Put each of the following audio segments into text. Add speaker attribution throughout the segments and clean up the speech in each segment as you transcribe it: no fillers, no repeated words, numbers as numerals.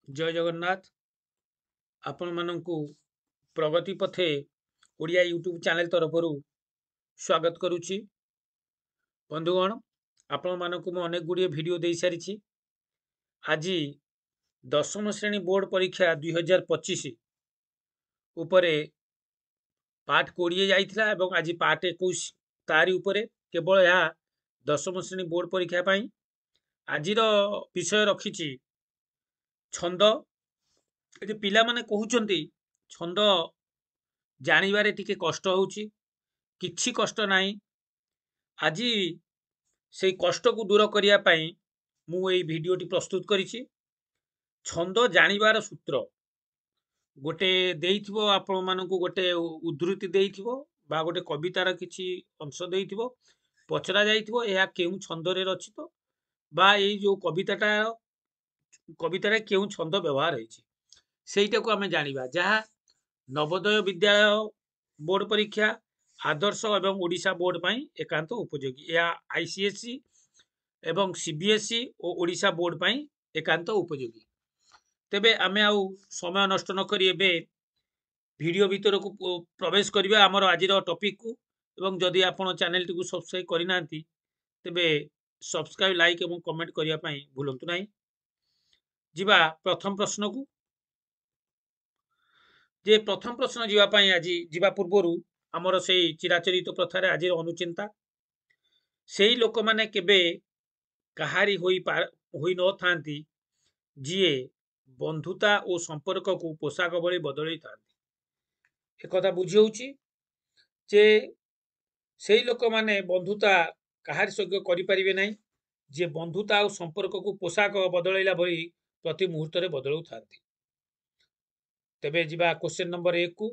Speaker 1: जय जगन्नाथ आपण मानकु प्रगति पथे ओडिया यूट्यूब चैनल तरफ स्वागत करुच्ची। बंधुगण आपण मानकु मैं अनेक गुड़िए वीडियो दे सारी। आज दशम श्रेणी बोर्ड परीक्षा 2025 उपरे पाठ 20 जाइथिला एवं आज पाठ 21 तारी उपरे केवल यह दशम श्रेणी बोर्ड परीक्षा पाई आज विषय रखी छंद। ये पिला माने कहउचंती छंद जानिबारे टिके कष्ट होउची, किछि कष्ट नाही। आज से कष्ट को दूर करिया पई मु एई भिडियोटी प्रस्तुत करिछि। छंद जानिबार सूत्र गोटे देइथिबो आपण मानकु गोटे उद्धृति देइथिबो बा गोटे कवितार किछि अंश देइथिबो, पचरा जाइथिबो एहा केउ छंदरे रचित बा एई जो कवितारे केउ छंद व्यवहार होइछि सेइटा को आमे जानिबा। जहा नवोदय विद्यालय बोर्ड परीक्षा आदर्श एवं ओडिशा बोर्ड पाई एकांत उपयोगी। या आईसीएसई एवं सीबीएसई और ओडिशा बोर्ड पाई एकांत उपयोगी। तेबे आमे आउ समय नष्ट न करी एबे वीडियो भीतर को प्रवेश करिबा हमर आजिर टॉपिक को। एवं जदि आपण चैनल टी को सब्सक्राइब करि नांती तेबे सब्सक्राइब लाइक एवं कमेंट करिया पाई भूलंतु नाही। जिबा प्रथम प्रश्न को जे प्रथम प्रश्न जीवा पाई आज जीवा पूर्वरु हमर से चिराचरित प्रथार आज अनुचिंता से लोक माने केबे कहारी होई न थांती जिए बंधुता और संपर्क को पोशाक भली बदलई थांती। एक कथा बुझी होउची जे से लोक माने बंधुता कहारी संग करि परिबे नाही, जे बंधुता और संपर्क को पोशाक बदलैला भली प्रति मुहूर्त रे बदलौ थांती। तेबे जिबा क्वेश्चन नंबर 1 को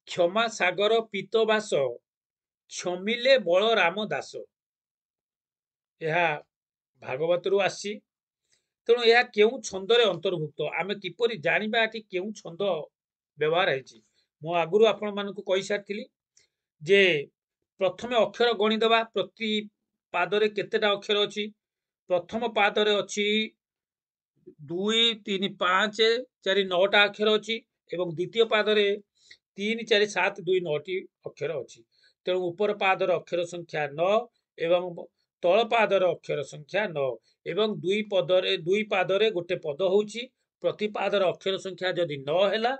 Speaker 1: क्षमा सागर पीतवास क्षमिले बल राम दास। यह भागवत रु आसी। तेणु यह केउ छंदरे अंतर्भुक्त आमे किपरि जानिबा एठी केउ छंद व्यवहार हैछि। मो आगुरु आपण मानकु कहि सारथिली जे प्रथमे अक्षर गणि दबा प्रति पादरे केतेटा अक्षर अछि। प्रथम पादरे अछि 2 3 5 4 9 टा अक्षर अछि एवं द्वितीय पादरे 3 4 7 2 9 टी अक्षर अछि। तेणु ऊपर पादर अक्षर संख्या 9 एवं तल पादर अक्षर संख्या 9 एवं दुई पादरे गोटे पद होउची। प्रति पादर अक्षर संख्या जदि 9 हैला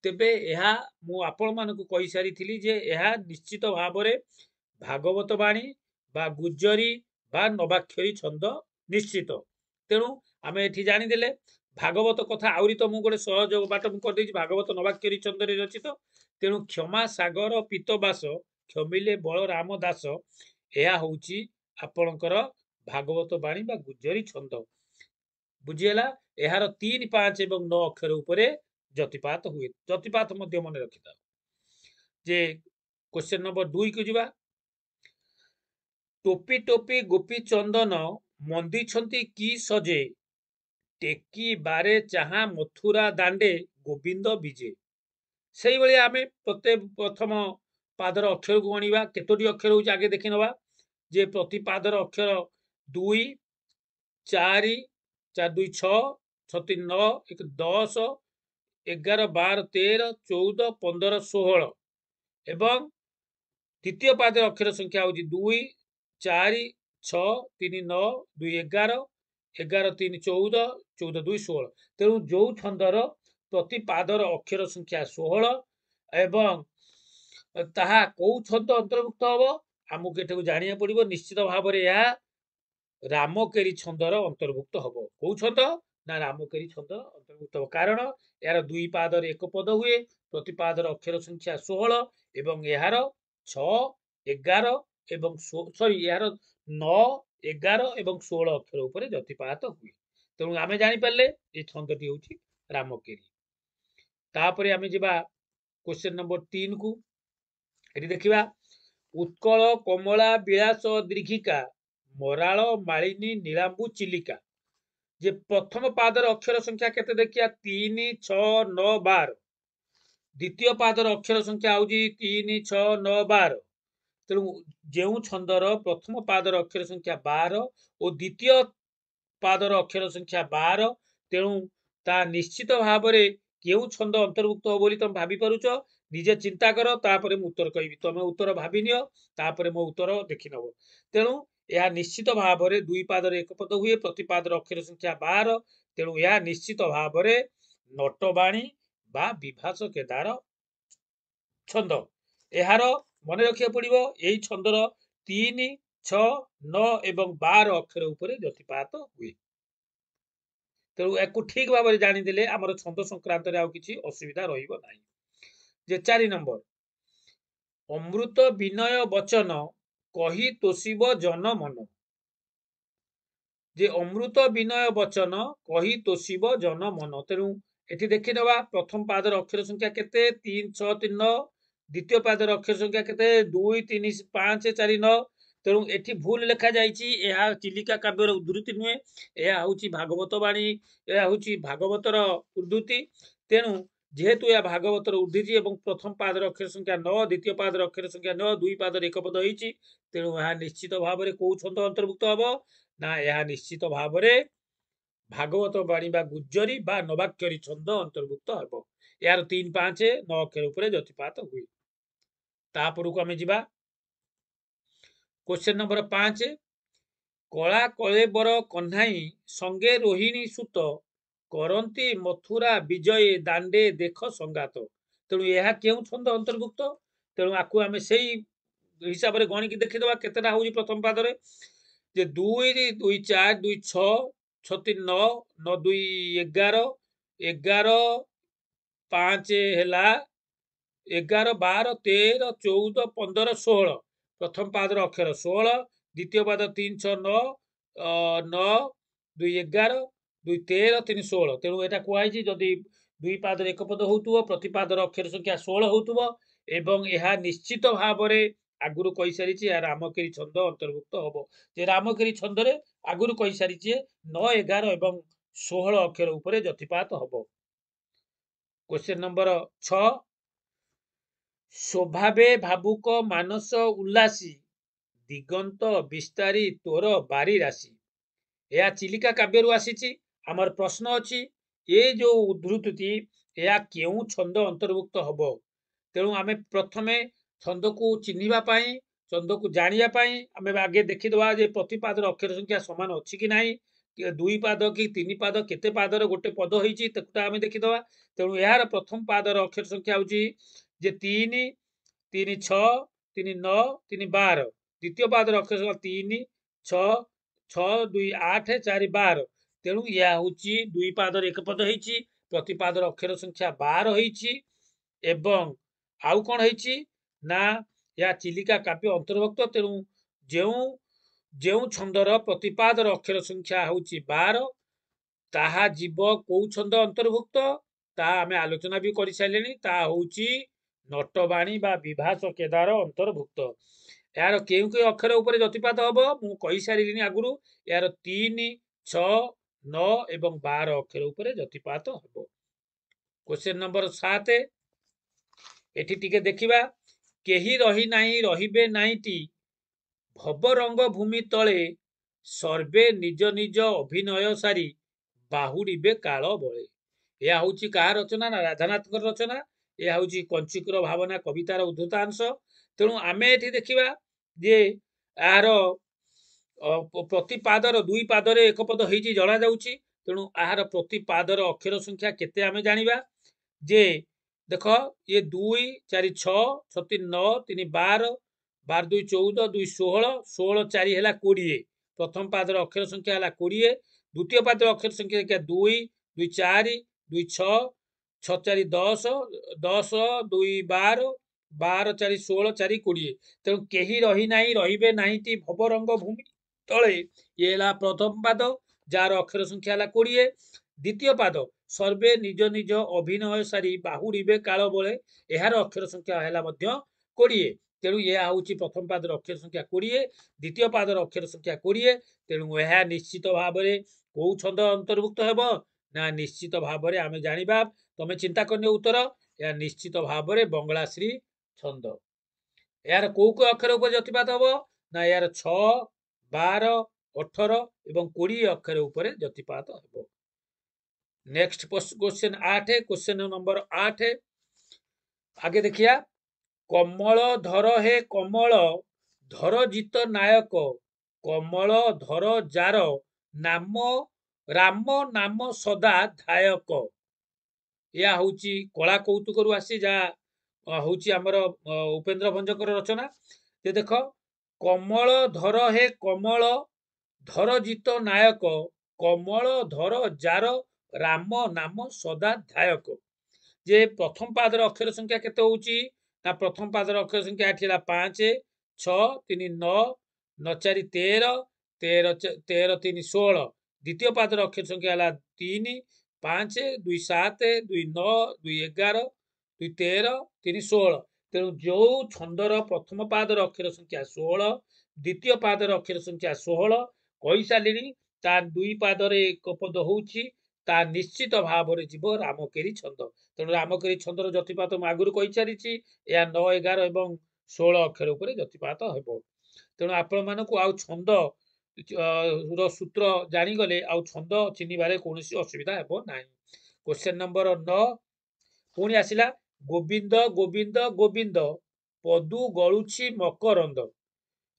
Speaker 1: तेबे एहा मु आपण मानकु कहि सारिथिली जे एहा निश्चित भाबरे भागवत बाणी बा गुज्जरी बा नवाक्षरी छंद निश्चित। तेणु आमे एठी जानि देले भागवत कथा आउरी तो मु गोटे सहयोग बाट मु कर देछि। भागवत नवाक्षरी छंद रे रचित। तेणु क्षमा सागर पीतवास क्षमिले बल राम दास एहा होउची आपणकर भागवत बाणी बा गुज्जरी छंद। बुझिएला एहार 3 5 एवं 9 अक्षर उपरे जतिपात हुए। जतिपात मध्य मन रखिता जे क्वेश्चन नंबर 2 को जिबा। टोपी टोपी गोपी चंदन मंदी छंती की सजे टेकी बारे चाहा मथुरा दांडे गोविंद विजे। सेही भली आमे प्रथम पादर अक्षर को गणिबा। केतोटी अक्षर होउची आगे देखि नबा जे प्रति पादर अक्षर 2 4 4 2 6 6 3 9 1 10 11 12 13 14 15 16 एवं द्वितीय पादर अक्षर संख्या होउची 2 4 6 3 9 2 11 11 3 14 14 2 16। तेणु जो छंदर प्रति पादर अक्षर संख्या 16 एवं ताहा को छंद अंतर्भुक्त हबो आमुक एठू जानिया पड़िबो। निश्चित भाबरे या रामकेरी छंदर अंतर्भुक्त हबो। को छंद ना रामकेरी छंद अंतर्भुक्त हबो। कारण यार दुई पादर एक पद हुए। प्रति पादर अक्षर संख्या 16 एवं यार 6 11 एवं सॉरी यार 9 11 एवं 16 अक्षर उपरे जतिपात हुए। तेणु आमे जानि पारले ए छंदटी होउची रामकेरी। तापरे आमे जिबा क्वेश्चन नंबर 3 को एटी देखिबा। उत्कल कमला विलास दीर्घिका मराल मालिनी नीलांबु चिलिका। जे प्रथम पादर अक्षर संख्या केते देखिया 3 6 9 12। द्वितीय पादर अक्षर संख्या होउची 3 6 9 12। तेणु जेउ छंदर प्रथम पादर अक्षर संख्या 12 और द्वितीय पादर अक्षर संख्या 12 तेणु ता निश्चित भाव में केउ छंद अंतर्भुक्त हो बोली तुम भाभी पारुच निजे चिंता कर तापर मु उत्तर कहबी तुम उत्तर भाभी नियो तापर मो उत्तर देखि नबो तेणु यह निश्चित भाव में दुई पादर एक पद हुए प्रतिपादर अक्षर संख्या 12 तेणु यह निश्चित भाव में नटवाणी बा विभास केदार छंद यार मन रखिया पड़िबो एई छंदर 3 6 9 एवं 12 अक्षर उपरे ज्योतिपात हुए तेणु या ठीक भाव में जानीदे आमर छंद संक्रांत आउ किसी असुविधा रहिबो नाही जे 4 नंबर अमृत विनय वचन कही तोषिब जन मन जे अमृत विनय वचन कही तोषिब जन मन तेणु एठी देखि नवा प्रथम पादर अक्षर संख्या केते 3 6 3 9 द्वितीय पादर अक्षर संख्या केते 2 3 5 4 9 तेणु एठी भूल लिखा जाइछि एहा चिलिका काव्यर उद्धृति नुहे एहा होछि भागवत वाणी एहा होछि भागवतर उद्धृति तेणु जेहेतु यह भागवतर उद्धृति एवं प्रथम पादर अक्षर संख्या 9 द्वितीय पादर अक्षर संख्या 9 दुई पादर एक पद होइछि तेणु यह निश्चित भाव में को छंद अंतर्भुक्त हबो ना यह निश्चित भाव में भागवत वाणी बा गुज्जरी बा नवाक्षरी छंद अंतर्भुक्त हबो यार 3 5 9 अक्षर उपरे ज्योतिपात हुए तापरକୁ ଆମେ ଯିବା क्वेश्चन नंबर 5 कला कलेबर कन्हाई संगे रोहिणी सुत करंती मथुरा विजय दांडे देख संगात तेणु यह केउ छंद अंतर्भुक्त तेणु आकु आमे सेही हिसाब रे गणिकी देखिदवा केतेटा होउची प्रथम पादरे जे 2 2 4 2 6 6 3 9 9 2 11 11 5 ହେଲା 11 12 13 14 15 16 प्रथम पादर अक्षर 16 द्वितीय पाद 3 6 9 9 2 11 2 13 3 16 तेणु एटा कुआइछि जदि दुई पादर एक पद होउतुव प्रतिपादर अक्षर संख्या 16 होउतुव एवं यह निश्चित भाव में आगुरु कहि सारिछि या रामकेरी छंद अंतर्भुक्त हबो जे रामकेरी छंद रे आगुरु कहि सारिछि 9 11 एवं 16 अक्षर उपरे ज्योतिपात हबो क्वेश्चन नंबर 6 स्वभावे भावुक मानस उल्लासी दिगंत विस्तारी तोर बारी राशि यह चिलिका काव्य आसी आमर प्रश्न अच्छी ये जो उद्धृति यह केउ छंद अंतर्भुक्त हबो तेणु आमे प्रथमे छंद को चिन्हिबा पाई छंद को जानिया पाई आमे आगे देखिदवा जे प्रतिपादर अक्षर संख्या समान अछि कि नाही दुई पाद कि तीन पाद केते पादर गोटे पद होइछि तकुटा आमे देखिदवा तेणु यार प्रथम पादर अक्षर संख्या होछि जे 3 3 6 3 9 3 12 द्वितीय पादर अक्षर संख्या 3 6 6 2 8 4 12 तेणु यह होछि दुई पादर एक पद होइछि प्रतिपादर अक्षर संख्या 12 होइछि एवं आउ कौन होइछि ना या चिलिका काव्य अंतर्भुक्त तेणु जेउ जेउ छंदर प्रतिपादर अक्षर संख्या होछि 12 ताहा जीव को छंद अंतर्भुक्त ता आमे आलोचना भी करि साइलेनी ता होछि नटवाणी बा विभास केदार अंतर्भुक्त यार केउ के अक्षर ऊपर ज्योतिपात हबो मु कहि सारिलिनी आगुरु यार 3 6 9 एवं 12 अक्षर ऊपर ज्योतिपात हबो क्वेश्चन नंबर 7 एठी टिके देखिबा केही रही नाही रहिबे नाहीटी भवरंग भूमि तले सर्वे निज निज अभिनय सारी बाहुड़ीबे काल बळे यह होची कहा रचना ना राधानाथ रचना यह होची कंचिकर भावना कवितार उद्धृतांश तेणु आमे एठी देखिबा जे यार प्रतिपादर दुई पादरे एक पद होइछि जणा जाउछि तेणु आहार प्रतिपादर अक्षर संख्या केते आमे जानिबा जे देख ये 2 4 6 6 3 9 3 12 12 2 14 2 16 16 4 है 20 प्रथम पादर अक्षर संख्या है 20 द्वितीय पादर अक्षर संख्या 2 2 4 2 6 6 4 10 10 2 12 12 4 16 4 20 तेणु केही रही नाही रहिबे नाहीटी भवरंग भूमि तले ये प्रथम पाद जार अक्षर संख्या है 20 द्वितीय पाद सर्वे निज निज अभिनय सारी बाहुड़ीबे काल बळे यार अक्षर संख्या है 20 तेणु यह हूँ प्रथम पादर अक्षर संख्या 20 द्वितीय पादर अक्षर संख्या 20 तेणु यह निश्चित भाव में कौ छंद अंतर्भुक्त हेब ना निश्चित भाव में आम जाना तुम चिंता करनी उत्तर यह निश्चित भाव में बंगलाश्री छंद यार कौ कौ अक्षर उपर ज्योतिपात हम ना यार 6 12 18 और 20 अक्षर उपर ज्योतिपात हम। नेक्स्ट क्वेश्चन 8 क्वेश्चन नंबर 8 आगे देखिया कमल धर हे कमल धर जित नायक कमल धर जार नाम राम नाम सदा धायक या हूँ कला कौतुक आसी जहाँ हूँ आमर उपेन्द्र भंजकर रचना जे देख कमल धर हे कमल धर जित नायक कमल धर जार राम नाम सदा धायक जे प्रथम पादर अक्षर संख्या केते होउची ना प्रथम पादर अक्षर संख्या एठी 5 6 3 9 9 4 13 13 13 3 16 द्वितीय पादर अक्षर संख्या है 3 5 2 7 2 9 2 11 2 13 3 16 तेणु जो छंदर प्रथम पादर अक्षर संख्या 16 द्वितीय पादर अक्षर संख्या 16 कही सारी ता दुई पादर एक पद होउची ता निश्चित भाव में जीव रामकेरी छंद तेणु रामकेरी छंदर जतिपात मैं आगुरी कही सारी या 9 11 और 16 अक्षर उपर जतिपात हेब तेणु आपण मानक आउ छंद सूत्र जानीगले आउ छंद चिन्हबार कौन असुविधा हेब ना क्वेश्चन नंबर 9 पुणी आसला गोविंद गोविंद गोविंद पदु गलुछि मकरंद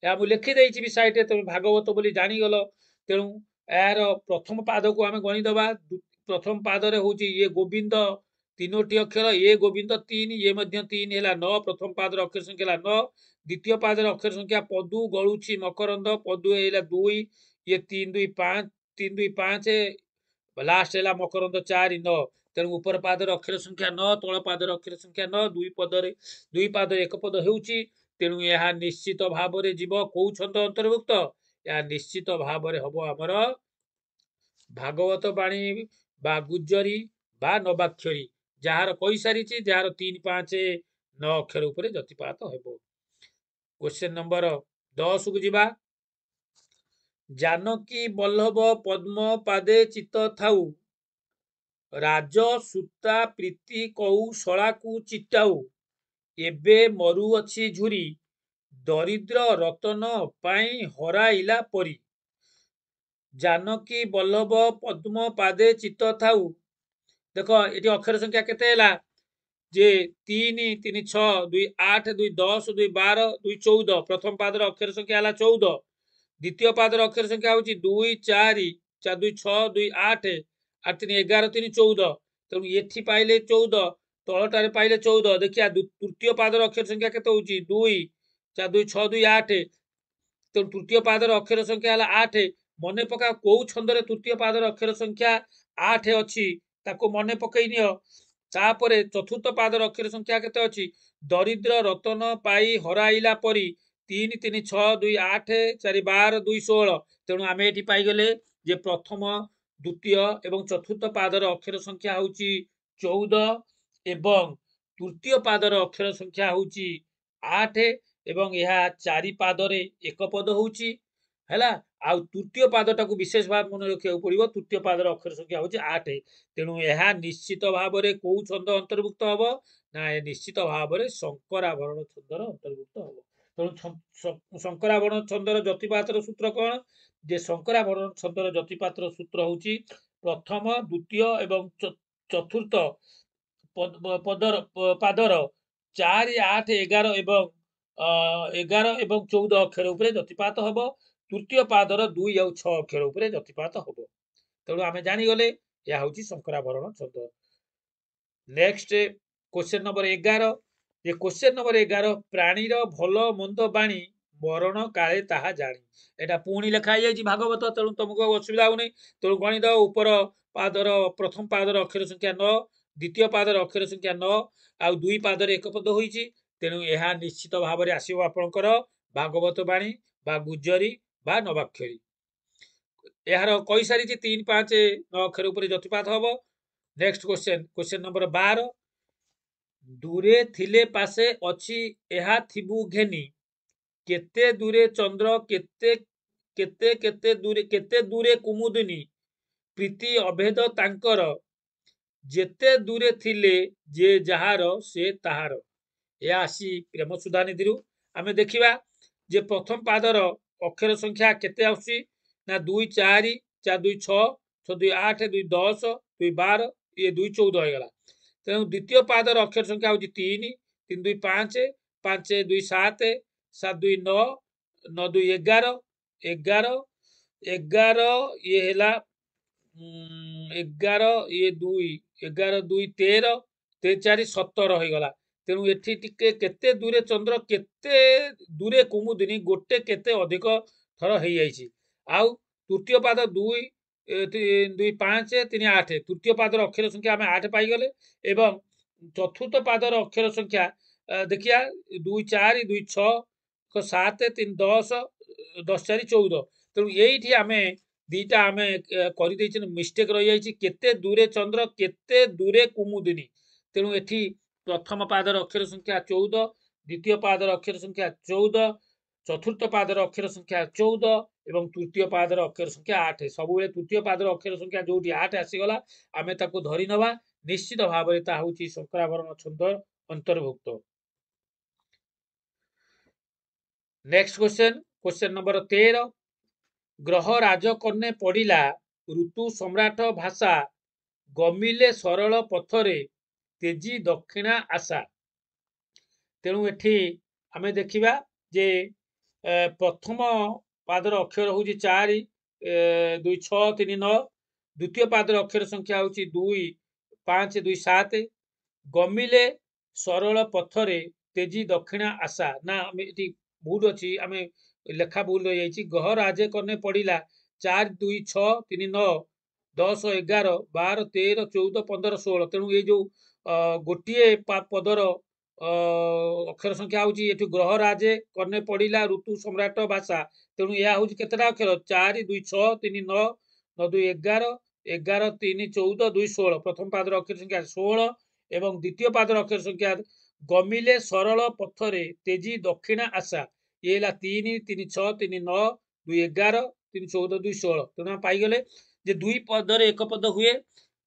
Speaker 1: या मुझे लिखिदे भी साइड तुम भागवत बोली जानीगल तेणु यार प्रथम पाद को आम गणिदबा प्रथम पादरे हूँ ये गोविंद तीनोटी अक्षर ये गोविंद 3 ये 3 है 9 प्रथम पादर अक्षर संख्या 9 द्वितीय पादर अक्षर संख्या पदु गलुछि मकरंद पदु है 2 ये 3 2 5 3 2 5 लास्ट है मकरंद 4 9 तेणु ऊपर पादर अक्षर संख्या 9 तल पादर अक्षर संख्या 9 दुई पाद एक पद होउछि तेणु यह निश्चित भाव में जीव कौ छंद अंतर्भुक्त या निश्चित भाव में हम आमर भागवत बाणी बा गुज्जरी बा नवाक्षरी जार कही सारी जार 3 5 9 अक्षर उपर जतिपात हेब क्वेश्चन नंबर 10 को जीवा जानकी बल्लभ पद्म पादे चित थाउ राज सूता प्रीति कौशला को चिटाऊ एबे मरु अछि झुरी दरिद्र रतन पाई हराइला परी जानकी बल्लभ पद्म पादे चित थाउ देख ये अक्षर संख्या केते जे 3 3 6 2 8 2 10 2 12 2 14 प्रथम पादर अक्षर संख्या 14 द्वितीय पादर अक्षर संख्या हूँ 2 4 4 2 6 2 8 8 3 11 3 14 तेणु ये पाइले 14 तलटारे पाइले 14 देखिया तृतीय पादर अक्षर संख्या केते होउची 2 4 2 6 2 8 तेणु तृतीय पादर अक्षर संख्या 8 मन पका कौ छंदरे तृतीय पादर अक्षर संख्या 8 अच्छी ताको मन पकई नियो तापरे चतुर्थ पादर अक्षर संख्या केते अच्छी दरिद्र रतन पाई हराइला परी 3 3 6 2 8 4 12 2 16 तेणु आम ये पाईगले जे प्रथम द्वितीय एवं चतुर्थ पादर अक्षर संख्या हूँ 14 एवं तृतीय पादर अक्षर संख्या हूँ 8 एवं यह 4 पादरे एक पद होउची हैला आ तृतीय पादटा को विशेष भाव मन रखा पड़ो तृतीय पादर अक्षर संख्या हूँ 8 तेणु यह निश्चित भाव में कौ छंद अंतर्भुक्त हम ना निश्चित भाव में शंकराभरण छंदर अंतर्भुक्त हम तेणु शंकराभरण छंदर जतिपातर सूत्र कौन जे शंकराभरण छंदर जतिपातर सूत्र हूँ प्रथम द्वितीय एवं चतुर्थ पदर पादर 4 8 11 एवं 11 एवं 14 अक्षर उपर जतिपात हम तृतीय पादर 2 और 6 अक्षर उपर जतिपात हम तेणु आम जानीगले यह हूँ शंकराभरण छंद नेक्स्ट क्वेश्चन नंबर 11 ये क्वेश्चन नंबर 11 प्राणीर भल मंद बाणी मरण काले ताहा जानी एटा पुणी लिखा जाइए भागवत तेणु तुमको असुविधा होनी तेणु गणित ऊपर पादर प्रथम पादर अक्षर संख्या 9 द्वितीय पादर अक्षर संख्या 9 आउ दुई पादर एक पद होइछि तेणु यह निश्चित भाव में आसो आपणकर भागवत बाणी बा गुज्जरी बा नवाक्षरी यार कही सारी 3 5 9 अक्षर उपर जतिपात हम नेक्स्ट क्वेश्चन नंबर 12 दूरे थिले पासे अछि एहा थिबु घेनी केते दूरे चंद्र केते केते केते दूरे कुमुदिनी प्रीति अभेद तांकर जेते दूरे थिले जे जहार से ताहार या आसी प्रेम सुधा निधि आम देखा जे प्रथम पादर अक्षर संख्या केते आउसी ना 2 4 4 2 6 6 2 8 2 10 2 12 ये 2 14 ହେଇଗଲା। ତେଣୁ ଦ୍ୱିତୀୟ ପାଦର ଅକ୍ଷର ସଂଖ୍ୟା ହେଉଛି 3 3 2 5 5 2 7 7 2 9 9 2 11 11 11 ଇଏ ହେଲା 11 ଇଏ 2 11 2 13 13 4 17 ହେଇଗଲା। ତେଣୁ ଏଠି ଟିକେ କେତେ ଦୂରେ ଚନ୍ଦ୍ର କେତେ ଦୂରେ କୁମୁଦିନୀ ଗୋଟେ କେତେ ଅଧିକ ଥର ହେଇଯାଇଛି। ଆଉ ତୃତୀୟ ପାଦ 2 2 5 3 8 ତୃତୀୟ ପାଦର ଅକ୍ଷର ସଂଖ୍ୟା ଆମେ 8 ପାଇଗଲେ ଏବଂ ଚତୁର୍ଥ ପାଦର ଅକ୍ଷର ସଂଖ୍ୟା ଦେଖିବା 2 4 2 6 7 3 10 10 4 14 ତେଣୁ ଏଇଠି ଆମେ ଦିଟା ଆମେ କରିଦେଇଛୁ ମିଷ୍ଟେକ୍ ରହିଯାଇଛି କେତେ ଦୂରେ ଚନ୍ଦ୍ର କେତେ ଦୂରେ କୁମୁଦିନୀ। ତେଣୁ ଏଠି ପ୍ରଥମ ପାଦର ଅକ୍ଷର ସଂଖ୍ୟା 14 ଦ୍ୱିତୀୟ ପାଦର ଅକ୍ଷର ସଂଖ୍ୟା 14 ଚତୁର୍ଥ ପାଦର ଅକ୍ଷର ସଂଖ୍ୟା 14 ଏବଂ ତୃତୀୟ ପାଦର ଅକ୍ଷର ସଂଖ୍ୟା 8 ସବୁବେଳେ ତୃତୀୟ ପାଦର ଅକ୍ଷର ସଂଖ୍ୟା ଯୋଉଠି 8 ଆସିଗଲା ଆମେ ତାକୁ ଧରି ନେବା ନିଶ୍ଚିତ ଭାବରେ ତାହା ହେଉଛି ଶଙ୍କରାଭରଣ ଛନ୍ଦ ଅନ୍ତର୍ଭୁକ୍ତ। ନେକ୍ସଟ କ୍वेଶ୍ଚନ ନମ୍ବର 13 ଗ୍ରହ ରାଜକନ୍ୟା ପଡ଼ିଲା ଋତୁ ସମ୍ରାଟ ଭାଷା ଗମିଲେ ସରଳ ପଥରେ ତେଜି ଦକ୍ଷିଣା ଆଶା। ତେଣୁ ଏଠି ଆମେ ଦେଖିବା ଯେ ପ୍ରଥମ ପାଦର ଅକ୍ଷର ହେଉଛି 4 2 6 3 9 ଦ୍ୱିତୀୟ ପାଦର ଅକ୍ଷର ସଂଖ୍ୟା ହେଉଛି 2 5 2 7 ଗମିଲେ ସରଳ ପଥରେ ତେଜି ଦକ୍ଷିଣା ଆଶା ନା ଆମେ ଏଠି ଭୁଲ ଅଛି ଆମେ ଲେଖା ଭୁଲ ରହିଯାଇଛି ଗ୍ରହ ରାଜକନ୍ୟା ପଡ଼ିଲା 4 2 6 3 9 10 11 12 13 14 15 16 ତେଣୁ ଏଇ ଯୋଉ ଗୋଟିଏ ପଦର ଅକ୍ଷର ସଂଖ୍ୟା ହେଉଛି ଏଠୁ ଗ୍ରହ ରାଜେ କର୍ଣ୍ଣେ ପଡ଼ିଲା ଋତୁ ସମ୍ରାଟ ଭାଷା ତେଣୁ ଏହା ହେଉଛି କେତେଟା ଅକ୍ଷର 4 2 6 3 9 9 2 11 11 3 14 2 16 ପ୍ରଥମ ପାଦର ଅକ୍ଷର ସଂଖ୍ୟା 16 ଏବଂ ଦ୍ୱିତୀୟ ପାଦର ଅକ୍ଷର ସଂଖ୍ୟା ଗମିଲେ ସରଳ ପଥରେ ତେଜି ଦକ୍ଷିଣା ଆଶା ଇଏ ହେଲା 3 3 6 3 9 2 11 3 14 2 16 ତେଣୁ ଆମେ ପାଇଗଲେ ଯେ ଦୁଇ ପଦରେ ଏକ ପଦ ହୁଏ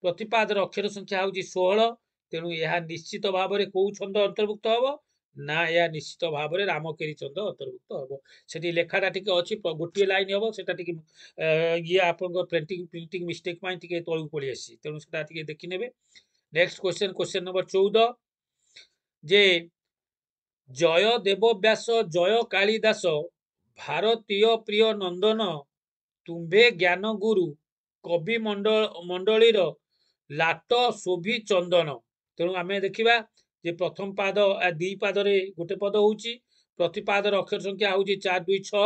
Speaker 1: ପ୍ରତିପାଦର ଅକ୍ଷର ସଂଖ୍ୟା ହେଉଛି 16 ତେଣୁ ଏହା ନିଶ୍ଚିତ ଭାବରେ କୋଉ ଛନ୍ଦ ଅନ୍ତର୍ଭୁକ୍ତ ହବ ନା ଏହା ନିଶ୍ଚିତ ଭାବରେ ରାମକେରି ଛନ୍ଦ ଅନ୍ତର୍ଭୁକ୍ତ ହବ। ସେଠି ଲେଖାଟା ଟିକେ ଅଛି ଗୋଟିଏ ଲାଇନ ହବ ସେଟା ଟିକେ ଇଏ ଆପଣଙ୍କ ପ୍ରିଣ୍ଟିଂ ମିଷ୍ଟେକ୍ ପାଇଁ ଟିକେ ତଳକୁ ପଳେଇ ଆସିଛି ତେଣୁ ସେଟା ଟିକେ ଦେଖିନେବେ। ନେକ୍ସଟ କ୍वेଶ୍ଚନ ନମ୍ବର 14 ଯେ ଜୟ ଦେବବ୍ୟାସ ଜୟ କାଳିଦାସ ଭାରତୀୟ ପ୍ରିୟ ନନ୍ଦନ ତୁମ୍ଭେ ଜ୍ଞାନ ଗୁରୁ କବି ମଣ୍ଡଳୀର ଲାଟ ଶୋଭି ଚନ୍ଦନ। ତେଣୁ ଆମେ ଦେଖିବା ଯେ ପ୍ରଥମ ପାଦ ଦି ପାଦରେ ଗୋଟେ ପଦ ହଉଛି ପ୍ରତିପାଦର ଅକ୍ଷର ସଂଖ୍ୟା ହଉଛି 4 2 6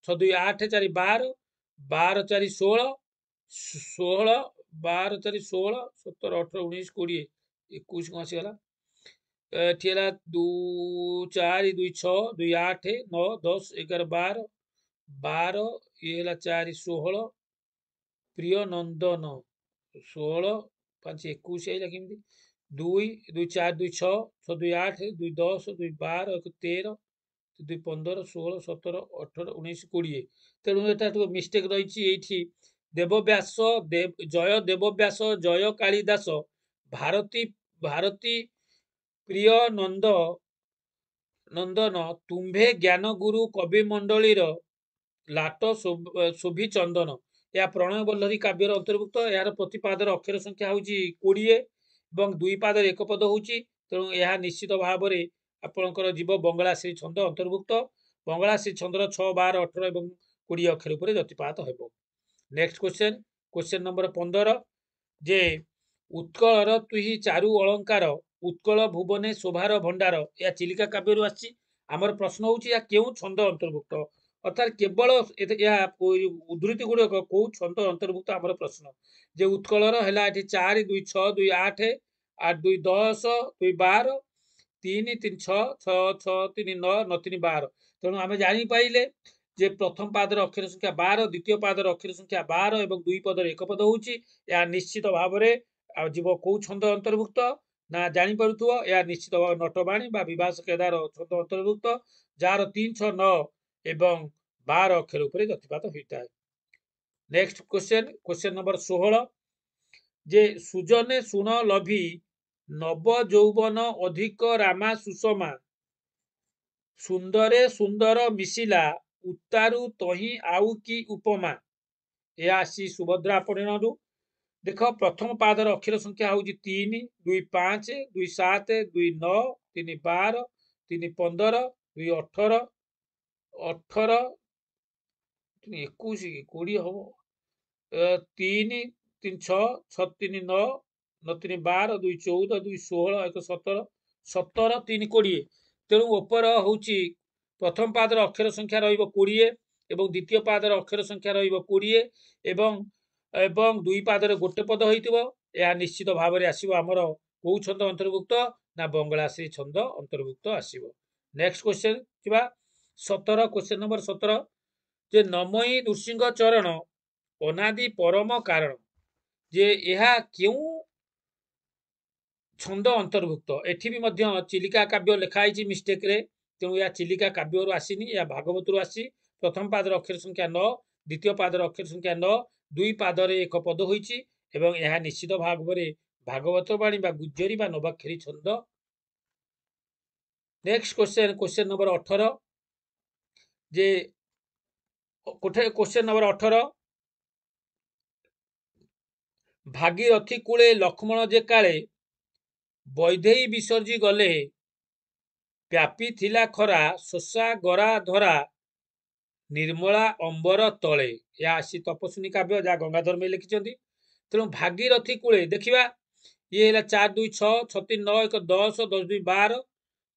Speaker 1: 6 2 8 4 12 12 4 16 16 12 4 16 17 18 19 20 21 କଣ ଆସିଗଲା ଏଠି ହେଲା 2 4 2 6 2 8 9 10 11 12 12 ଇଏ ହେଲା 4 16 ପ୍ରିୟ ନନ୍ଦନ 16 5 21 ହେଇଲା କେମିତି 2 2 4 2 6 6 2 8 2 10 2 12 1 13 2 15 16 17 18 19 20 ତେଣୁ ଏଟା ମିଷ୍ଟେକ୍ ରହିଛି ଏଇଠି ଦେବବ୍ୟାସ ଜୟ ଦେବବ୍ୟାସ ଜୟ କାଳିଦାସ ଭାରତୀ ପ୍ରିୟ ନନ୍ଦନ ତୁମ୍ଭେ ଜ୍ଞାନ ଗୁରୁ କବି ମଣ୍ଡଳୀର ଲାଟ ଶୋଭି ଚନ୍ଦନ ଏହା ପ୍ରଣୟ ବଲ୍ଲରୀ କାବ୍ୟର ଅନ୍ତର୍ଭୁକ୍ତ ଏହାର ପ୍ରତିପାଦର ଅକ୍ଷର ସଂଖ୍ୟା ହେଉଛି 20 ଏବଂ ଦୁଇ ପାଦରେ ଏକ ପଦ ହଉଛି ତେଣୁ ଏହା ନିଶ୍ଚିତ ଭାବରେ ଆପଣଙ୍କର ଯିବ ବଙ୍ଗଳା ଶ୍ରୀ ଛନ୍ଦ ଅନ୍ତର୍ଭୁକ୍ତ ବଙ୍ଗଳା ଶ୍ରୀ ଛନ୍ଦର 6 12 18 ଏବଂ 20 ଅକ୍ଷର ଉପରେ ଯତିପାତ ହେବ। ନେକ୍ସଟ କ୍वेଶ୍ଚନ ନମ୍ବର 15 ଯେ ଉତ୍କଳର ତୁହି ଚାରୁ ଅଳଙ୍କାର ଉତ୍କଳ ଭୁବନେ ଶୋଭାର ଭଣ୍ଡାର ଏହା ଚିଲିକା କାବ୍ୟରୁ ଆସିଛି ଆମର ପ୍ରଶ୍ନ ହଉଛି ଏହା କେଉଁ ଛନ୍ଦ ଅନ୍ତର୍ଭୁକ୍ତ ଅର୍ଥାତ୍ କେବଳ ଏହା ଉଦ୍ଧୃତି ଗୁଡିକ କୋଉ ଛନ୍ଦ ଅନ୍ତର୍ଭୁକ୍ତ ଆମର ପ୍ରଶ୍ନ ଯେ ଉତ୍କଳର ହେଲା ଏଠି 4 2 6 2 8 8 2 10 2 12 3 3 6 6 6 3 9 9 3 12 ତେଣୁ ଆମେ ଜାଣିପାରିଲେ ଯେ ପ୍ରଥମ ପାଦର ଅକ୍ଷର ସଂଖ୍ୟା 12 ଦ୍ୱିତୀୟ ପାଦର ଅକ୍ଷର ସଂଖ୍ୟା 12 ଏବଂ ଦୁଇ ପଦରେ ଏକ ପଦ ହଉଛି ଏହା ନିଶ୍ଚିତ ଭାବରେ ଯିବ କୋଉ ଛନ୍ଦ ଅନ୍ତର୍ଭୁକ୍ତ ନା ଜାଣିପାରୁଥିବ ଏହା ନିଶ୍ଚିତ ଭାବରେ ନଟବାଣୀ ବା ବିଭାସ କେଦାର ଛନ୍ଦ ଅନ୍ତର୍ଭୁକ୍ତ ଯାହାର 3 6 9 ଏବଂ 12 ଅକ୍ଷର ଉପରେ ଯତିପାତ ହୋଇଥାଏ। ନେକ୍ସଟ କ୍वेଶ୍ଚନ ନମ୍ବର 16 ଯେ ସୁଜନେ ଶୁଣ ଲଭି ନବ ଯୌବନ ଅଧିକ ରାମା ସୁଷମା ସୁନ୍ଦରେ ସୁନ୍ଦର ମିଶିଲା ଉତ୍ତାରୁ ତହିଁ ଆଉ କି ଉପମା ଏହା ଆସି ସୁଭଦ୍ରା ପରିଣରୁ देख प्रथम पादर अक्षर संख्या हूँ 3 2 5 2 7 2 9 3 12 3 15 2 18 18 3 21 20 हम 3 3 6 6 3 9 9 3 12 2 14 2 16 1 17 17 3 20 तेणु ओपर हूँ प्रथम पादर अक्षर संख्या रही एवं द्वितीय पादर अक्षर संख्या रही एवं दुई पादर गोटे पद होता निश्चित भाव में आसो आमर कौ छंद अंतर्भुक्त ना बंगलाश्री छंद अंतर्भुक्त आसो। नेक्स्ट क्वेश्चन 17 क्वेश्चन नंबर 17 जे नमयी नृसिंह चरण अनादि परम कारण जे यह क्यों छंद अंतर्भुक्त एठी भी चिलिका काव्य लिखाई मिस्टेक रे तेणु यह चिलिका काव्य आसीनी या भागवत आसी प्रथम पादर अक्षर संख्या 9 द्वितीय पादर अक्षर संख्या 9 दुई पादर एक पद होईची एवं यह निश्चित भाव में भागवत बाणी बा गुज्जरी बा नवाक्षरी छंद। नेक्स्ट क्वेश्चन क्वेश्चन नंबर 18 जे क्वेश्चन नंबर 18 भागीरथी कूले लक्ष्मण जे काले वैदेही विसर्जी गले व्यापी थिला खरा शोषा गरा धरा निर्मला अंबर तले या आसी तपस्विनी काव्य जहाँ गंगाधर में लिखिं तेणु भागीरथी कूले देखा ये है 4 2 6 6 3 9 1 10 10 2 12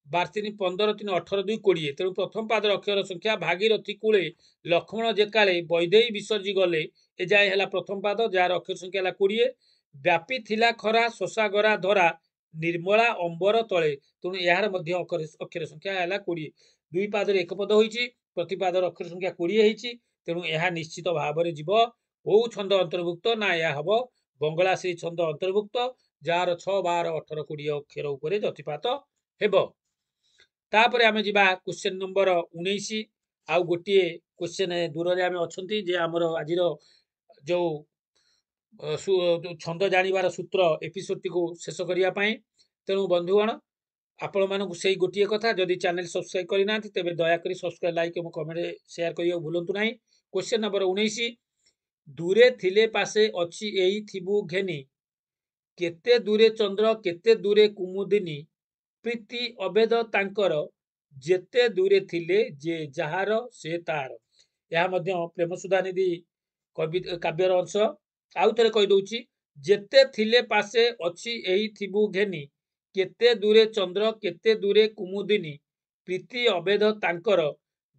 Speaker 1: 12 3 15 3 18 2 20 तेणु प्रथम पादर अक्षर संख्या भागीरथी कूले लक्ष्मण जेकाले वैदेही विसर्जी गले ए जाए है प्रथम पाद जार अक्षर संख्या 20 व्यापी थिला खरा शोषा गरा धरा निर्मला अंबर तले तेणु यार अक्षर संख्या है 20 दुई पादर एक पद होती प्रति पादर अक्षर संख्या 20 होती तेणु यह निश्चित भाव में जीव कौ छंद अंतर्भुक्त ना यह हम बंगलाश्री छंद अंतर्भुक्त जार 6 12 18 20 अक्षर उपर जतिपात हेब। तापर आम जा क्वेश्चन नंबर 19 आउ गोटे क्वेश्चन दूर आम अच्छा आमर आज जो छंद जानिबार सूत्र एपिसोड टी शेष करने तेणु बंधुगण आपण मानक से गोटे कथा जदि चैनल सब्सक्राइब करना तेज दयाकोरी सब्सक्राइब लाइक और कमेंट शेयर करने भूलु ना। क्वेश्चन नंबर 19 दूरे थिले पासे अच्छी एई थिबु घेनी केते दूरे चंद्र केते दूरे कुमुदिनी प्रीति अभेद तांकर जेते दूरे थिले जे जहार से तार यह प्रेम सुधानिधि कवि काव्यर अंश आउ थे कहीदे जेते थिले पासे अच्छी एई थिबु घेनी केते दूरे चंद्र केते दूरे कुमुदिनी प्रीति अभेद तांकर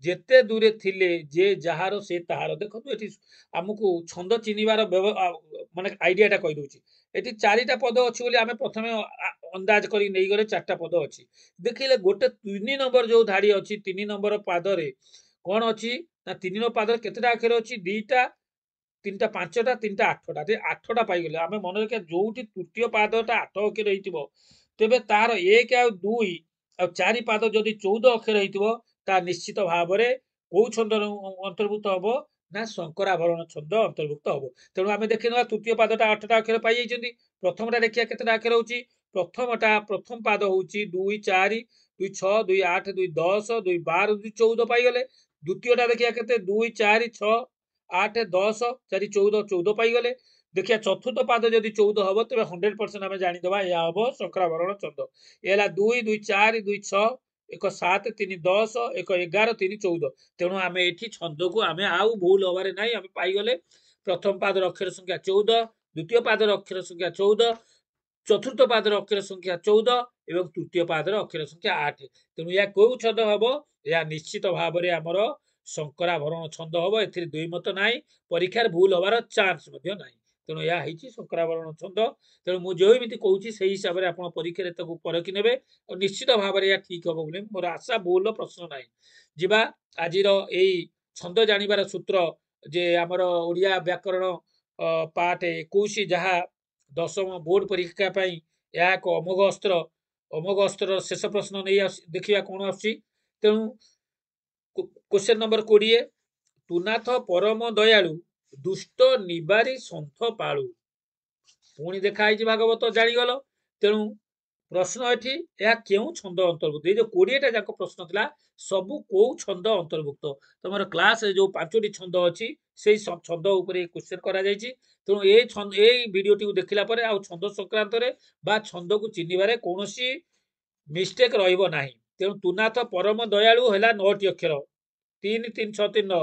Speaker 1: जेते दूरे थिले जे जहार से ताहार देखो ये आमको छंद चिन्हबार माने आइडियाटा कहीदे ये चारिटा पद अच्छी आम प्रथम अंदाज कर नहीं गले 4टा पद अच्छी देखिले गोटे 3 नंबर जो धाड़ी अच्छी 3 नंबर पादरे कौन अच्छी ना 3 नंबर पादर केतेटा अक्षर अच्छी 2टा 3टा 5टा 3टा 8टा 8टा पाईगले आम मन रखा जो तृतीय पादटा 8 अक्षर हो तेबे तार 1 आ 2 आ 4 पाद जदि 14 अक्षर हो निश्चित भाव में कौ छंद अंतर्भुक्त हम ना शंकराभरण छंद अंतर्भुक्त हम तेणु आम देखा तृतीय पादटा 8टा अक्षर पाई प्रथमटा देखिए केतेटा अक्षर होची प्रथम पाद हूँ 2 4 2 6 2 8 2 10 2 12 2 14 पाईगले द्वितीयटा देखिए केते 2 4 6 8 10 4 14 14 पाईगले देखिए चतुर्थ पाद जदि 14 हम तेज 100% आम जानीदे यह हम शंकराभरण छंद ये 2 2 4 2 6 1 7 3 10 1 11 3 14 तेणु आम ये छंद को आम आउ भूल हबार ना आम पाईगले प्रथम पादर अक्षर संख्या 14 द्वितीय पादर अक्षर संख्या 14 चतुर्थ पादर अक्षर संख्या 14 एवं तृतीय पादर अक्षर संख्या 8 तेणु यह कौ छंद हम यह निश्चित भाव में आमर शंकराभरण छंद हम ए दुई मत ना परीक्षार भूल हबार चान्स ना तेणु यह शंकराभरण छंद तेणु मुझे कहूँ से हिसाब से आप परीक्षा परखी ने और निश्चित भाव में यह ठीक हम बोले मोर आशा भूल प्रश्न ना जा आज छंद जानिबार सूत्र जे आमर ओडिया व्याकरण पाठ 21 जहाँ 10म बोर्ड परीक्षा यह एक अमोघ अस्त्र शेष प्रश्न नहीं देखा कौन आणु क्वेश्चन नंबर 20 तुनाथ परम दयालु दुष्ट निबारी सन्थ पालु पुणी देखाई भागवत जागल तेणु प्रश्न एठी या केउ छंद अंतर्भुक्त ये जो 20टा जाक प्रश्न थिला सबु को छंद अंतर्भुक्त तमर क्लास रे जो 5टी छंद अछि सेई सब छंद ऊपर क्वेश्चन करा जायछि तेणु ए छंद ए वीडियोटी को देखिला परे आ छंद संक्रांत रे बा छंद को चिन्हिबारे कोनोसी मिस्टेक रहइबो नाही तेणु तुनाथ परम दयालु ହେଲା 9ଟି ଅକ୍ଷର 3 3 6 3 9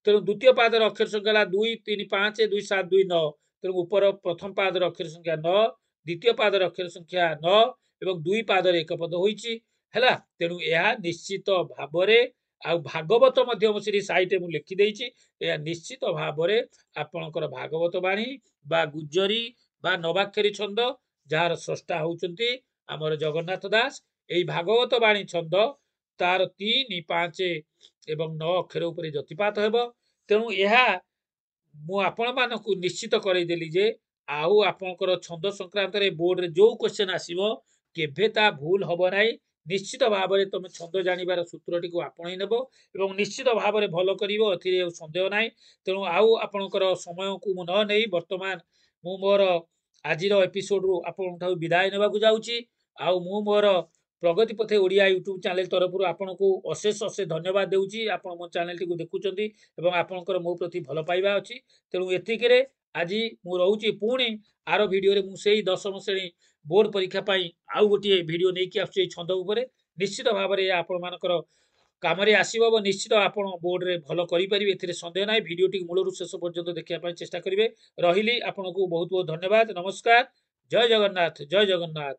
Speaker 1: ତେଣୁ ଦ୍ୱିତୀୟ ପାଦର ଅକ୍ଷର ସଂଖ୍ୟା ହେଲା 2 3 5 2 7 2 9 ତେଣୁ ଉପର ପ୍ରଥମ ପାଦର ଅକ୍ଷର ସଂଖ୍ୟା 9 ଦ୍ୱିତୀୟ ପାଦର ଅକ୍ଷର ସଂଖ୍ୟା 9 ଏବଂ ଦୁଇ ପାଦରେ ଏକ ପଦ ହୋଇଛି ହେଲା ତେଣୁ ଏହା ନିଶ୍ଚିତ ଭାବରେ ଆଉ ଭାଗବତ ମଧ୍ୟ ମୁଁ ସେଠି ସାଇଟରେ ମୁଁ ଲେଖି ଦେଇଛି ଏହା ନିଶ୍ଚିତ ଭାବରେ ଆପଣଙ୍କର ଭାଗବତ ବାଣୀ ବା ଗୁଜ୍ଜରୀ ବା ନବାକ୍ଷରୀ ଛନ୍ଦ ଯାହାର ସ୍ରଷ୍ଟା ହଉଛନ୍ତି ଆମର ଜଗନ୍ନାଥ ଦାସ ଏଇ ଭାଗବତ ବାଣୀ ଛନ୍ଦ ତାର 3 5 ଏବଂ 9 ଅକ୍ଷର ଉପରେ ଯତିପାତ ହେବ ତେଣୁ ଏହା ମୁଁ ଆପଣମାନଙ୍କୁ ନିଶ୍ଚିତ କରେଇଦେଲି ଯେ ଆଉ ଆପଣଙ୍କର ଛନ୍ଦ ସଂକ୍ରାନ୍ତରେ ବୋର୍ଡରେ ଯୋଉ କ୍ୱେଶ୍ଚନ ଆସିବ କେବେ ତା ଭୁଲ ହବ ନାହିଁ ନିଶ୍ଚିତ ଭାବରେ ତମେ ଛନ୍ଦ ଜାଣିବାର ସୂତ୍ରଟିକୁ ଆପଣେଇ ନେବ ଏବଂ ନିଶ୍ଚିତ ଭାବରେ ଭଲ କରିବ ଏଥିରେ ଆଉ ସନ୍ଦେହ ନାହିଁ ତେଣୁ ଆଉ ଆପଣଙ୍କର ସମୟକୁ ମୁଁ ନ ନେଇ ବର୍ତ୍ତମାନ ମୁଁ ମୋର ଆଜିର ଏପିସୋଡରୁ ଆପଣଙ୍କଠାରୁ ବିଦାୟ ନେବାକୁ ଯାଉଛି ଆଉ ମୁଁ ମୋର ପ୍ରଗତି ପଥେ ଓଡ଼ିଆ ୟୁଟ୍ୟୁବ ଚ୍ୟାନେଲ ତରଫରୁ ଆପଣଙ୍କୁ ଅଶେଷ ଅଶେଷ ଧନ୍ୟବାଦ ଦେଉଛି ଆପଣ ମୋ ଚ୍ୟାନେଲଟିକୁ ଦେଖୁଛନ୍ତି ଏବଂ ଆପଣଙ୍କର ମୋ ପ୍ରତି ଭଲ ପାଇବା ଅଛି ତେଣୁ ଏତିକିରେ ଆଜି ମୁଁ ରହୁଛି ପୁଣି ଆର ଭିଡ଼ିଓରେ ମୁଁ ସେଇ 10ମ ଶ୍ରେଣୀ ବୋର୍ଡ ପରୀକ୍ଷା ପାଇଁ ଆଉ ଗୋଟିଏ ଭିଡ଼ିଓ ନେଇକି ଆସୁଛି ଏଇ ଛନ୍ଦ ଉପରେ ନିଶ୍ଚିତ ଭାବରେ ଆପଣମାନଙ୍କର କାମରେ ଆସିବ ଏବଂ ନିଶ୍ଚିତ ଆପଣ ବୋର୍ଡରେ ଭଲ କରିପାରିବେ ଏଥିରେ ସନ୍ଦେହ ନାହିଁ ଭିଡ଼ିଓଟି ମୂଳରୁ ଶେଷ ପର୍ଯ୍ୟନ୍ତ ଦେଖିବା ପାଇଁ ଚେଷ୍ଟା କରିବେ ରହିଲି ଆପଣଙ୍କୁ ବହୁତ ବହୁତ ଧନ୍ୟବାଦ ନମସ୍କାର ଜୟ ଜଗନ୍ନାଥ ଜୟ ଜଗନ୍ନାଥ